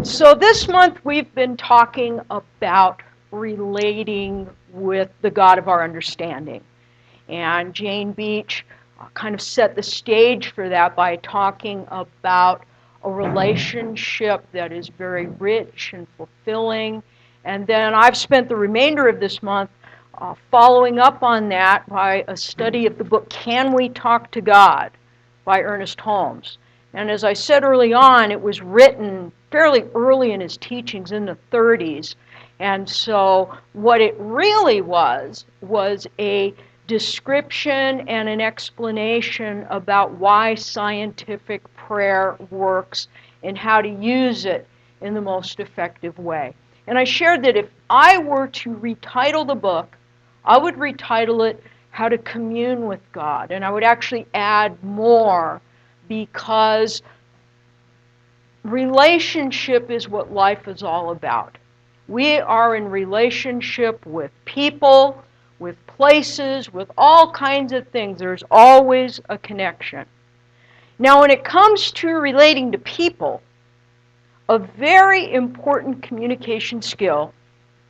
So this month we've been talking about relating with the God of our understanding. And Jane Beach kind of set the stage for that by talking about a relationship that is very rich and fulfilling. And then I've spent the remainder of this month following up on that by a study of the book Can We Talk to God by Ernest Holmes. And as I said early on, it was written fairly early in his teachings in the 30s. And so what it really was a description and an explanation about why scientific prayer works and how to use it in the most effective way. And I shared that if I were to retitle the book, I would retitle it How to Commune with God. And I would actually add more because relationship is what life is all about. We are in relationship with people, with places, with all kinds of things. There's always a connection. Now, when it comes to relating to people, a very important communication skill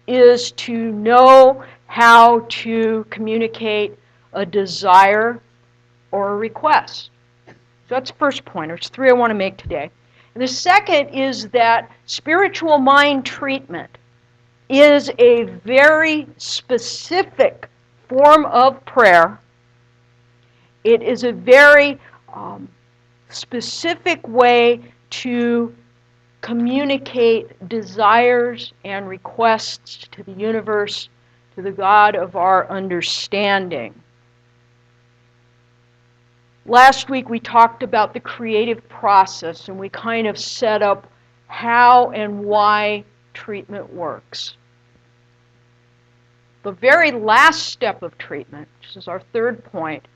is to know how to communicate a desire or a request. So that's the first point. There's three I want to make today. And the second is that spiritual mind treatment is a very specific form of prayer. It is a very specific way to communicate desires and requests to the universe, to the God of our understanding. Last week we talked about the creative process and we kind of set up how and why treatment works. The very last step of treatment, which is our third point,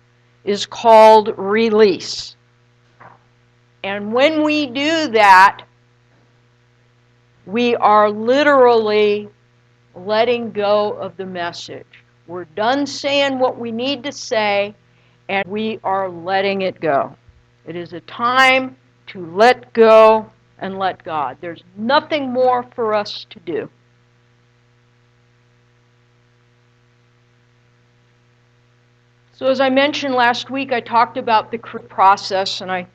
is called release. And when we do that, we are literally letting go of the message. We're done saying what we need to say, and we are letting it go. It is a time to let go and let God. There's nothing more for us to do. So as I mentioned last week, I talked about the process, and I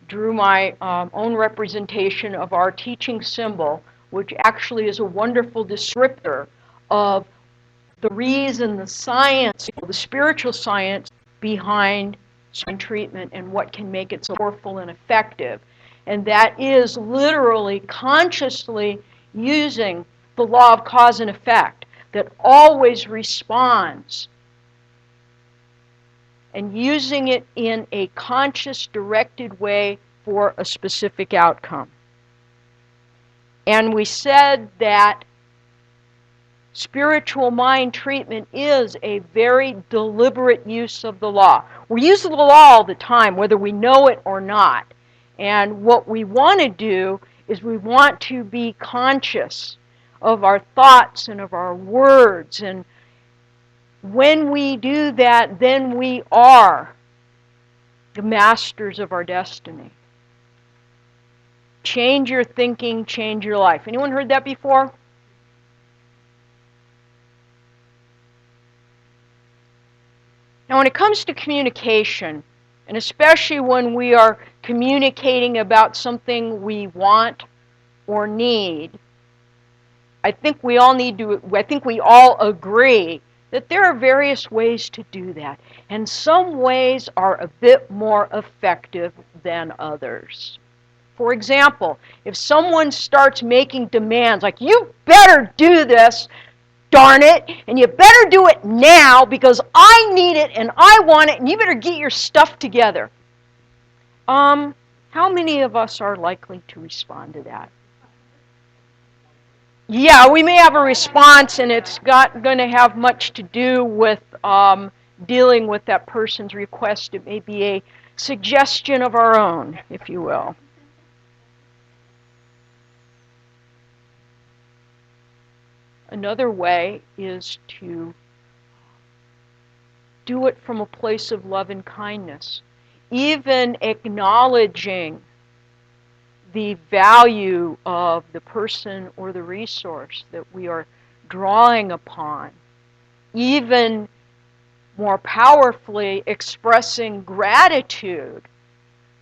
drew my own representation of our teaching symbol, which actually is a wonderful descriptor of the reason, the science, the spiritual science behind treatment and what can make it so powerful and effective. And that is literally consciously using the law of cause and effect that always responds, and using it in a conscious, directed way for a specific outcome. And we said that spiritual mind treatment is a very deliberate use of the law. We use the law all the time, whether we know it or not. And what we want to do is we want to be conscious of our thoughts and of our words. And when we do that, then we are the masters of our destiny. Change your thinking, change your life. Anyone heard that before? Now, when it comes to communication, and especially when we are communicating about something we want or need, I think we all agree that there are various ways to do that. And some ways are a bit more effective than others. For example, if someone starts making demands like, you better do this, darn it, and you better do it now because I need it and I want it and you better get your stuff together. How many of us are likely to respond to that? Yeah, we may have a response, and it's not going to have much to do with dealing with that person's request. It may be a suggestion of our own, if you will. Another way is to do it from a place of love and kindness, even acknowledging the value of the person or the resource that we are drawing upon, even more powerfully expressing gratitude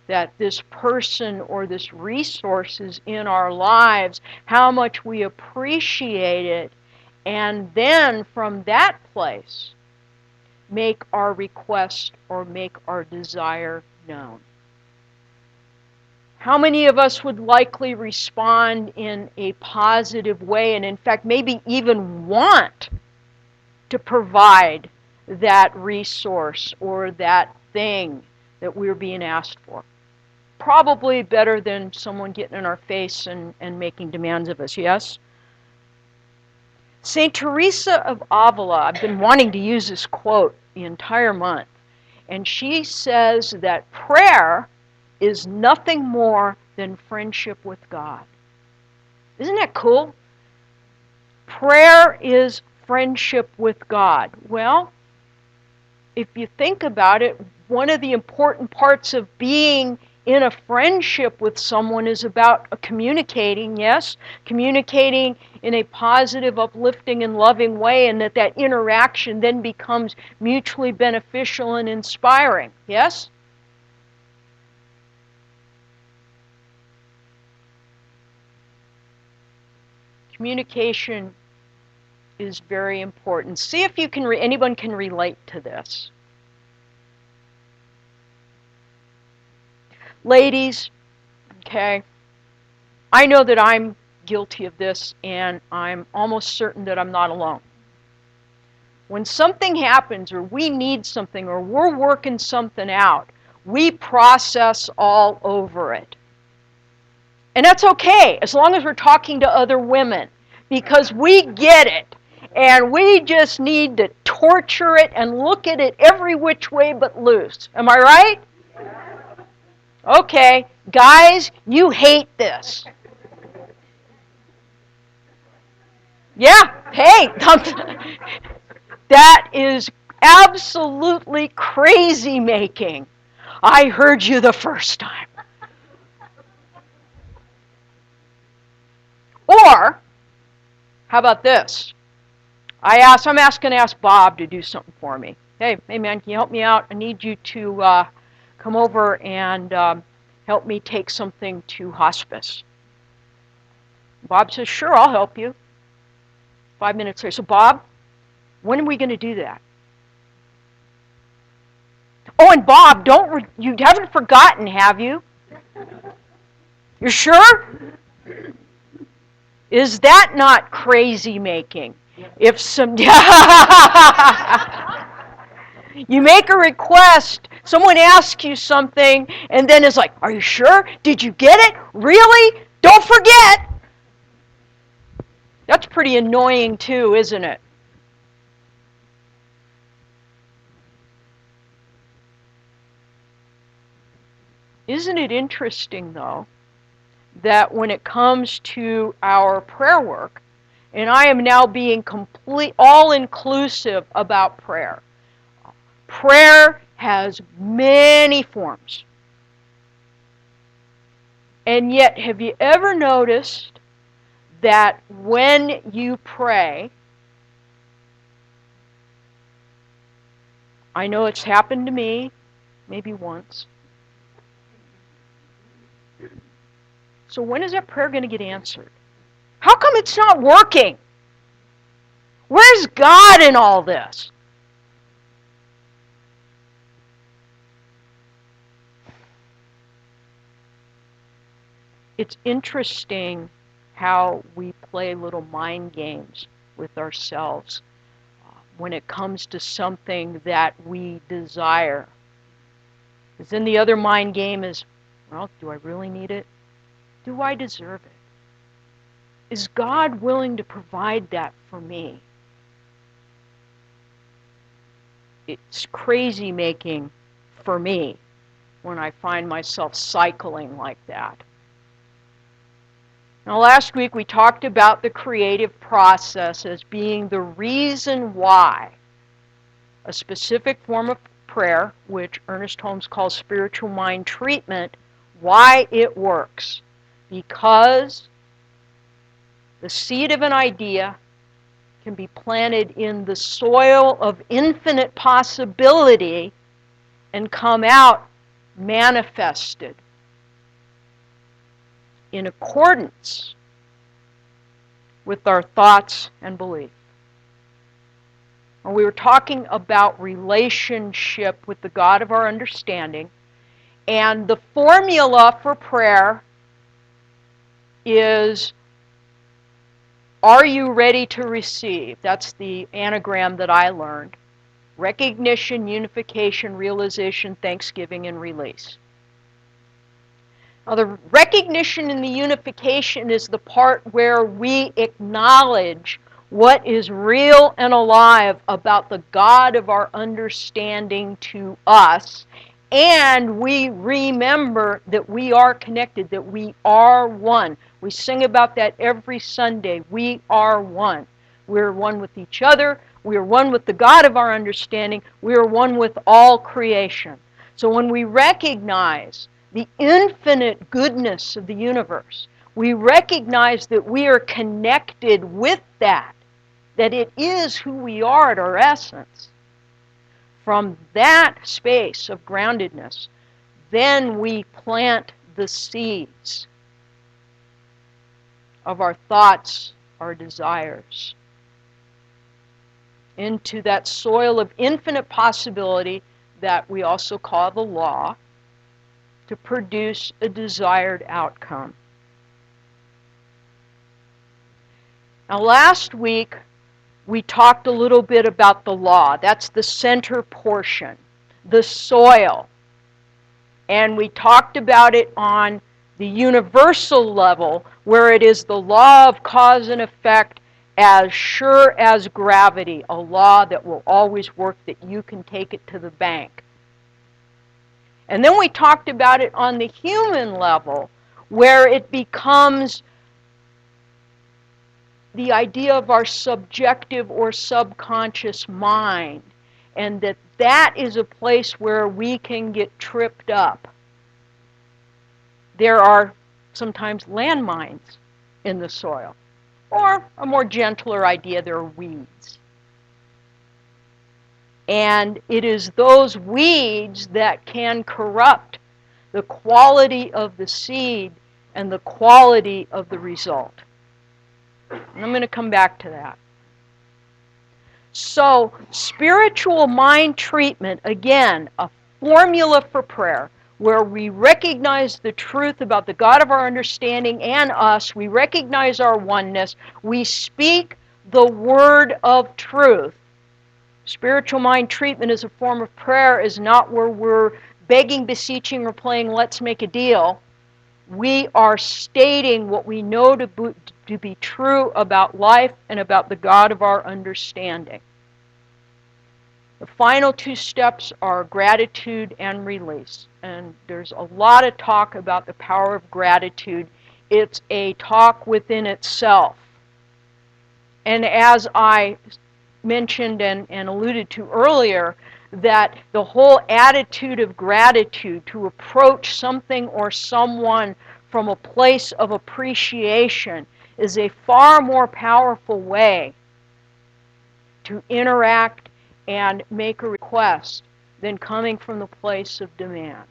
that this person or this resource is in our lives, how much we appreciate it, and then from that place, make our request or make our desire known. How many of us would likely respond in a positive way, and in fact maybe even want to provide that resource or that thing that we're being asked for? Probably better than someone getting in our face and making demands of us, yes? St. Teresa of Avila, I've been wanting to use this quote the entire month, and she says that prayer is nothing more than friendship with God. Isn't that cool? Prayer is friendship with God. Well, if you think about it, one of the important parts of being in a friendship with someone is about communicating, yes? Communicating in a positive, uplifting, and loving way, and that interaction then becomes mutually beneficial and inspiring, yes? Communication is very important. See if you can anyone can relate to this. Ladies, okay, I know that I'm guilty of this, and I'm almost certain that I'm not alone. When something happens, or we need something, or we're working something out, we process all over it. And that's okay, as long as we're talking to other women, because we get it, and we just need to torture it and look at it every which way but loose. Am I right? Okay, guys, you hate this. Yeah, hey, that is absolutely crazy making. I heard you the first time. Or, how about this? I'm asking to ask Bob to do something for me. Hey man, can you help me out? I need you to come over and help me take something to hospice. Bob says, sure, I'll help you. 5 minutes later. So Bob, when are we going to do that? Oh, and Bob, you haven't forgotten, have you? You're sure? Is that not crazy making? If some you make a request, someone asks you something, and then it's like, are you sure? Did you get it? Really? Don't forget! That's pretty annoying too, isn't it? Isn't it interesting, though, that when it comes to our prayer work, and I am now being all-inclusive about prayer. Prayer has many forms. And yet, have you ever noticed that when you pray, I know it's happened to me, maybe once. So when is that prayer going to get answered? How come it's not working? Where's God in all this? It's interesting how we play little mind games with ourselves when it comes to something that we desire. Because then the other mind game is, well, do I really need it? Do I deserve it? Is God willing to provide that for me? It's crazy making for me when I find myself cycling like that. Now, last week we talked about the creative process as being the reason why a specific form of prayer, which Ernest Holmes calls spiritual mind treatment, why it works. because the seed of an idea can be planted in the soil of infinite possibility and come out manifested in accordance with our thoughts and beliefs. And we were talking about relationship with the God of our understanding, and the formula for prayer is, are you ready to receive? That's the anagram that I learned. Recognition, unification, realization, thanksgiving, and release. Now, the recognition and the unification is the part where we acknowledge what is real and alive about the God of our understanding to us, and we remember that we are connected, that we are one. We sing about that every Sunday. We are one. We're one with each other. We are one with the God of our understanding. We are one with all creation. So when we recognize the infinite goodness of the universe, we recognize that we are connected with that it is who we are at our essence. From that space of groundedness, then we plant the seeds of our thoughts, our desires, into that soil of infinite possibility that we also call the law, to produce a desired outcome. Now, last week, we talked a little bit about the law. That's the center portion, the soil. And we talked about it on the universal level, where it is the law of cause and effect, as sure as gravity, a law that will always work, that you can take it to the bank. And then we talked about it on the human level, where it becomes the idea of our subjective or subconscious mind, and that is a place where we can get tripped up. There are sometimes landmines in the soil, or a more gentler idea, there are weeds. And it is those weeds that can corrupt the quality of the seed and the quality of the result. And I'm going to come back to that. So, spiritual mind treatment, again, a formula for prayer, where we recognize the truth about the God of our understanding and us, we recognize our oneness, we speak the word of truth. Spiritual mind treatment as a form of prayer is not where we're begging, beseeching, or playing let's make a deal. We are stating what we know to be true about life and about the God of our understanding. The final two steps are gratitude and release. And there's a lot of talk about the power of gratitude. It's a talk within itself. And as I mentioned and alluded to earlier, that the whole attitude of gratitude, to approach something or someone from a place of appreciation, is a far more powerful way to interact and make a request than coming from the place of demand.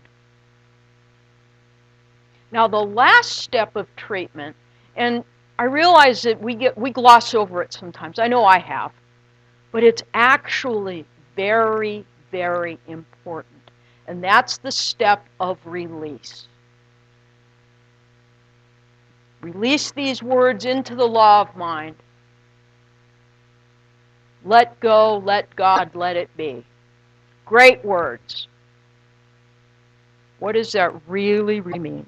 Now, the last step of treatment, and I realize that we gloss over it sometimes. I know I have. But it's actually very, very important. And that's the step of release. Release these words into the law of mind. Let go, let God, let it be. Great words. What does that really mean?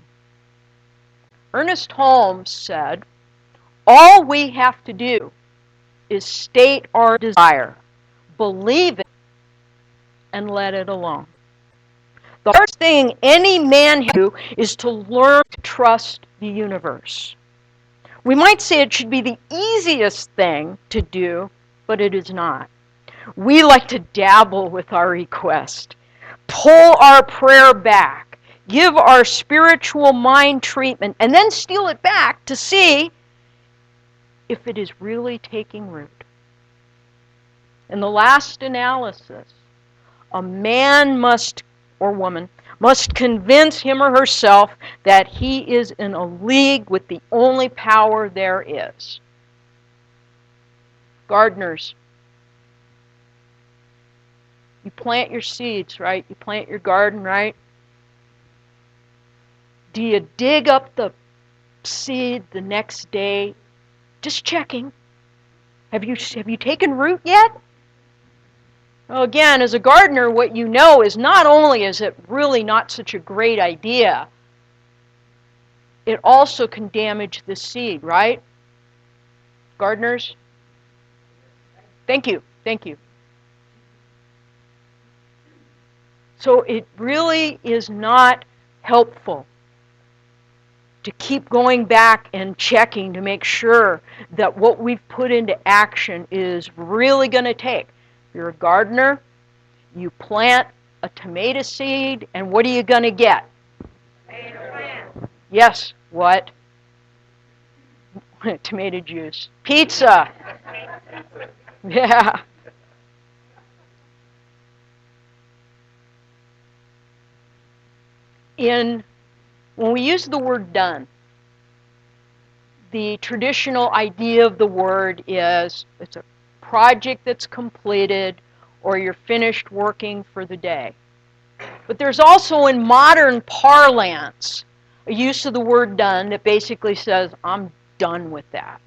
Ernest Holmes said, all we have to do is state our desire, believe it, and let it alone. The hardest thing any man has to do is to learn to trust the universe. We might say it should be the easiest thing to do, but it is not. We like to dabble with our request, pull our prayer back, give our spiritual mind treatment, and then steal it back to see if it is really taking root. In the last analysis, a man must, or woman, must convince him or herself that he is in a league with the only power there is. Gardeners, you plant your seeds, right? You plant your garden, right? Do you dig up the seed the next day? Just checking. Have you taken root yet? Well, again, as a gardener, what you know is not only is it really not such a great idea, it also can damage the seed, right? Gardeners? Thank you. Thank you. So it really is not helpful to keep going back and checking to make sure that what we've put into action is really going to take. If you're a gardener, you plant a tomato seed, and what are you going to get? Tomato plant. Yes, what? Tomato juice. Pizza. Yeah. When we use the word done, the traditional idea of the word is it's a project that's completed or you're finished working for the day. But there's also in modern parlance a use of the word done that basically says, I'm done with that.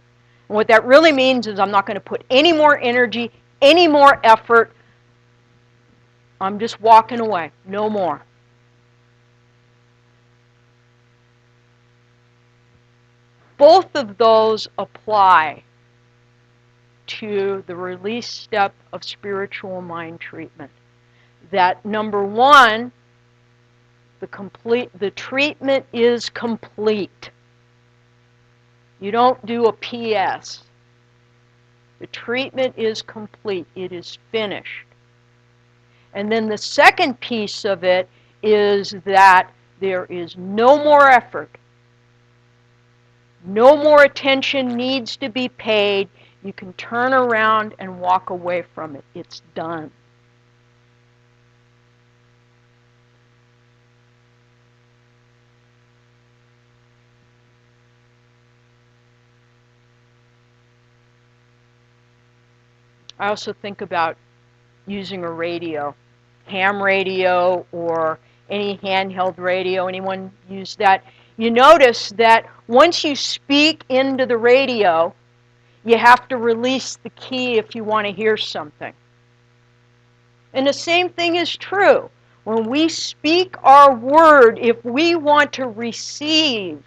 And what that really means is I'm not going to put any more energy, any more effort. I'm just walking away. No more. Both of those apply to the release step of spiritual mind treatment. That number one, the treatment is complete. You don't do a PS. The treatment is complete. It is finished. And then the second piece of it is that there is no more effort. No more attention needs to be paid. You can turn around and walk away from it. It's done. I also think about using a radio, ham radio or any handheld radio. Anyone use that? You notice that once you speak into the radio, you have to release the key if you want to hear something. And the same thing is true. When we speak our word, if we want to receive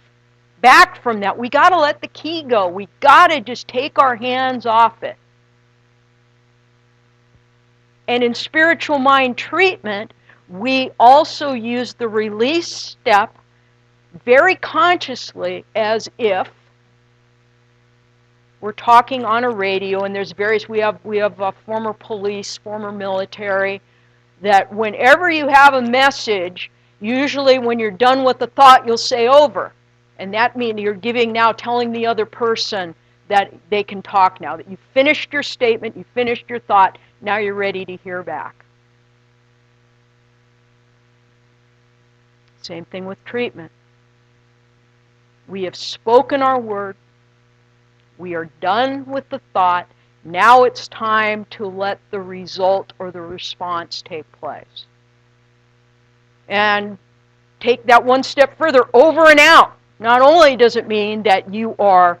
back from that, we got to let the key go. We got to just take our hands off it. And in spiritual mind treatment, we also use the release step very consciously, as if we're talking on a radio, and there's various, we have former police, former military, that whenever you have a message, usually when you're done with the thought, you'll say over. And that means you're telling the other person that they can talk now, that you finished your statement, you finished your thought, now you're ready to hear back. Same thing with treatment. We have spoken our word. We are done with the thought. Now it's time to let the result or the response take place. And take that one step further, over and out. Not only does it mean that you are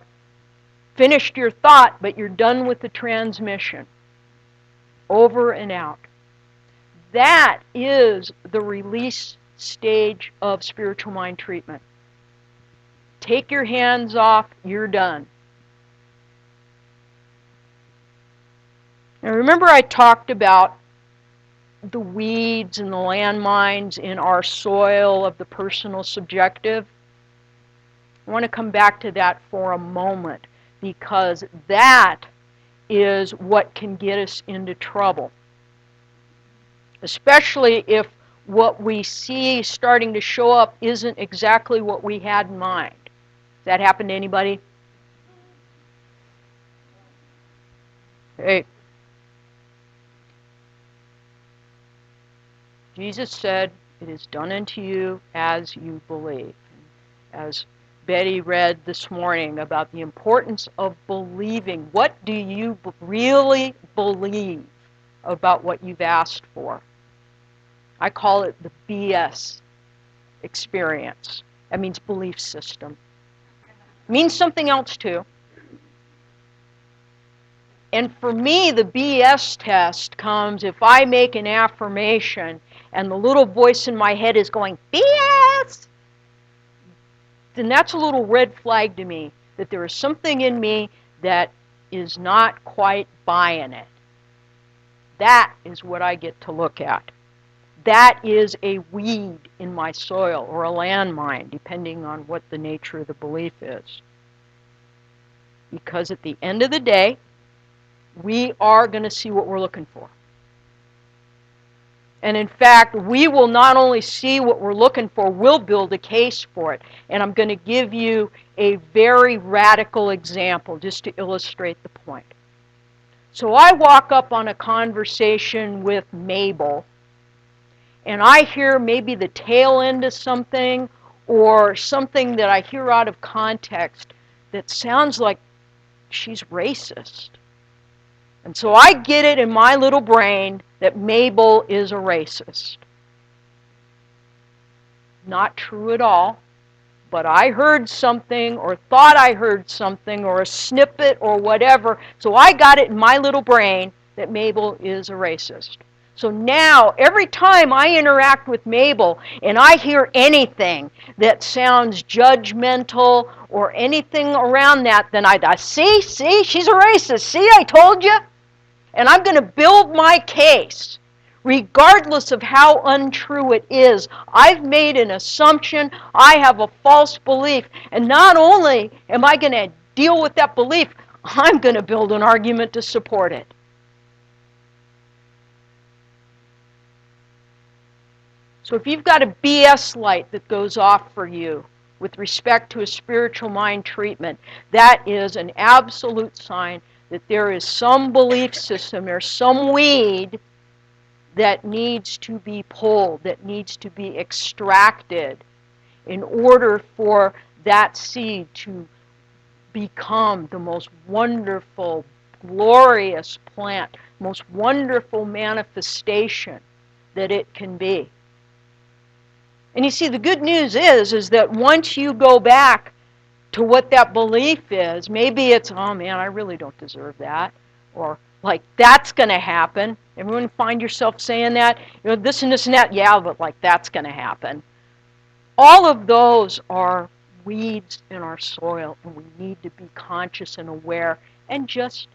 finished your thought, but you're done with the transmission. Over and out. That is the release stage of spiritual mind treatment. Take your hands off, you're done. Now remember I talked about the weeds and the landmines in our soil of the personal subjective? I want to come back to that for a moment, because that is what can get us into trouble. Especially if what we see starting to show up isn't exactly what we had in mind. Does that happen to anybody? Hey, Jesus said, "It is done unto you as you believe." As Betty read this morning about the importance of believing. What do you really believe about what you've asked for? I call it the BS experience. That means belief system. It means something else too. And for me, the BS test comes if I make an affirmation and the little voice in my head is going, BS! Then that's a little red flag to me that there is something in me that is not quite buying it. That is what I get to look at. That is a weed in my soil or a landmine, depending on what the nature of the belief is. Because at the end of the day, we are going to see what we're looking for. And in fact, we will not only see what we're looking for, we'll build a case for it. And I'm going to give you a very radical example just to illustrate the point. So I walk up on a conversation with Mabel, and I hear maybe the tail end of something or something that I hear out of context that sounds like she's racist. And so I get it in my little brain that Mabel is a racist. Not true at all, but I heard something or thought I heard something or a snippet or whatever, so I got it in my little brain that Mabel is a racist. So now, every time I interact with Mabel and I hear anything that sounds judgmental or anything around that, then I see, she's a racist. See, I told you. And I'm going to build my case, regardless of how untrue it is. I've made an assumption. I have a false belief. And not only am I going to deal with that belief, I'm going to build an argument to support it. So if you've got a BS light that goes off for you with respect to a spiritual mind treatment, that is an absolute sign that there is some belief system, there's some weed that needs to be pulled, that needs to be extracted in order for that seed to become the most wonderful, glorious plant, most wonderful manifestation that it can be. And you see, the good news is that once you go back to what that belief is, maybe it's, oh man, I really don't deserve that, or like, that's going to happen. Everyone find yourself saying that? You know, this and this and that, yeah, but like, that's going to happen. All of those are weeds in our soil, and we need to be conscious and aware and just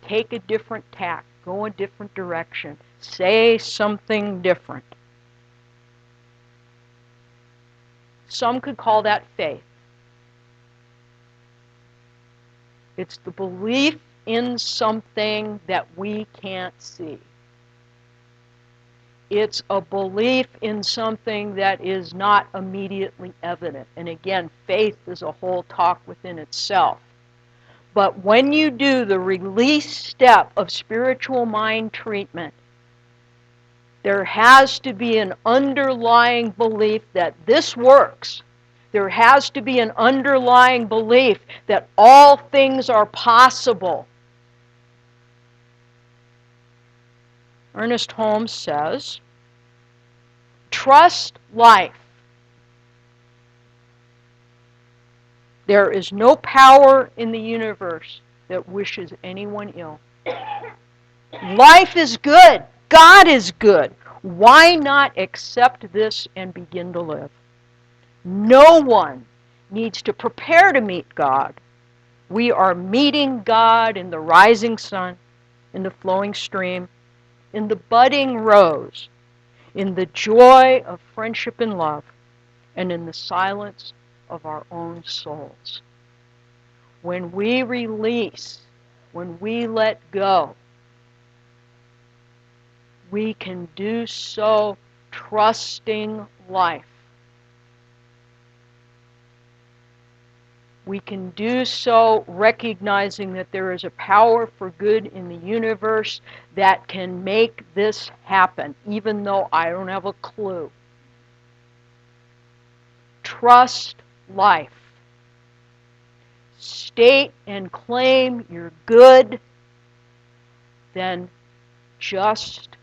take a different tack, go a different direction, say something different. Some could call that faith. It's the belief in something that we can't see. It's a belief in something that is not immediately evident. And again, faith is a whole talk within itself. But when you do the release step of spiritual mind treatment, there has to be an underlying belief that this works. There has to be an underlying belief that all things are possible. Ernest Holmes says, trust life. There is no power in the universe that wishes anyone ill. Life is good. God is good. Why not accept this and begin to live? No one needs to prepare to meet God. We are meeting God in the rising sun, in the flowing stream, in the budding rose, in the joy of friendship and love, and in the silence of our own souls. When we release, when we let go, we can do so trusting life. We can do so recognizing that there is a power for good in the universe that can make this happen, even though I don't have a clue. Trust life. State and claim you're good, then just,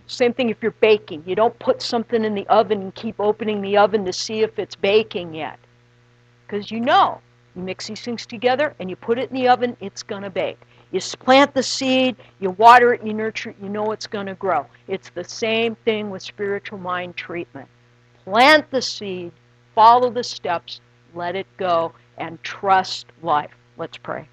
same thing if you're baking. You don't put something in the oven and keep opening the oven to see if it's baking yet. Because you know, you mix these things together and you put it in the oven, it's going to bake. You plant the seed, you water it, you nurture it, you know it's going to grow. It's the same thing with spiritual mind treatment. Plant the seed, follow the steps, let it go, and trust life. Let's pray.